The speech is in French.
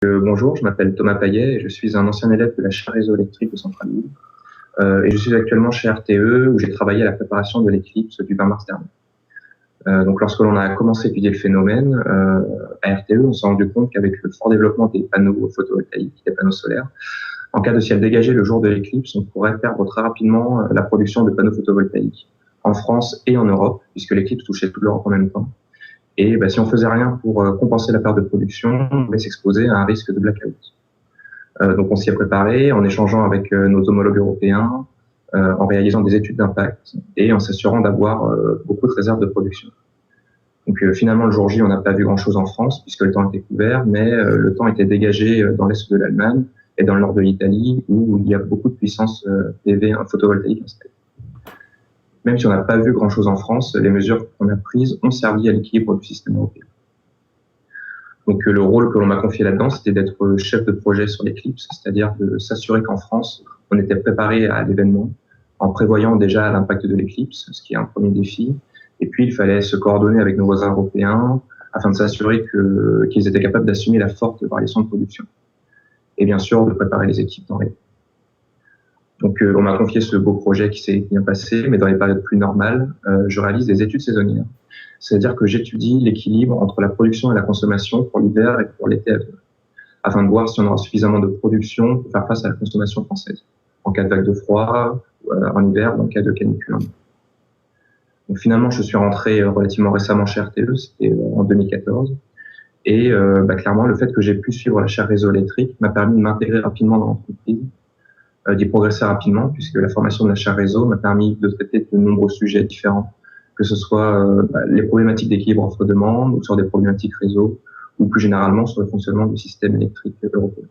Bonjour, je m'appelle Thomas Payet et je suis un ancien élève de la chaire réseau électrique de Centrale-Lille. Et je suis actuellement chez RTE où j'ai travaillé à la préparation de l'éclipse du 20 mars dernier. Donc lorsque l'on a commencé à étudier le phénomène, à RTE, on s'est rendu compte qu'avec le fort développement des panneaux photovoltaïques, des panneaux solaires, en cas de ciel dégagé le jour de l'éclipse, on pourrait perdre très rapidement la production de panneaux photovoltaïques en France et en Europe, puisque l'éclipse touchait toute l'Europe en même temps. Et si on faisait rien pour compenser la perte de production, on pouvait s'exposer à un risque de blackout. Donc on s'y est préparé en échangeant avec nos homologues européens, en réalisant des études d'impact et en s'assurant d'avoir beaucoup de réserves de production. Donc finalement, le jour J, on n'a pas vu grand-chose en France puisque le temps était couvert, mais le temps était dégagé dans l'est de l'Allemagne et dans le nord de l'Italie où il y a beaucoup de puissance PV photovoltaïque installée. Même si on n'a pas vu grand-chose en France, les mesures qu'on a prises ont servi à l'équilibre du système européen. Donc le rôle que l'on m'a confié là-dedans, c'était d'être chef de projet sur l'éclipse, c'est-à-dire de s'assurer qu'en France, on était préparé à l'événement en prévoyant déjà l'impact de l'éclipse, ce qui est un premier défi. Et puis il fallait se coordonner avec nos voisins européens afin de s'assurer qu'ils étaient capables d'assumer la forte variation de production. Et bien sûr, de préparer les équipes dans les... Donc on m'a confié ce beau projet qui s'est bien passé, mais dans les périodes plus normales, je réalise des études saisonnières. C'est-à-dire que j'étudie l'équilibre entre la production et la consommation pour l'hiver et pour l'été à venir, afin de voir si on aura suffisamment de production pour faire face à la consommation française, en cas de vague de froid, en hiver, ou en cas de canicule. Donc finalement, je suis rentré relativement récemment chez RTE, c'était en 2014, et clairement, le fait que j'ai pu suivre la chaire réseau électrique m'a permis de m'intégrer rapidement dans l'entreprise, d'y progresser rapidement, puisque la formation de la chaire réseau m'a permis de traiter de nombreux sujets différents, que ce soit les problématiques d'équilibre offre-demande ou sur des problématiques réseau, ou plus généralement sur le fonctionnement du système électrique européen.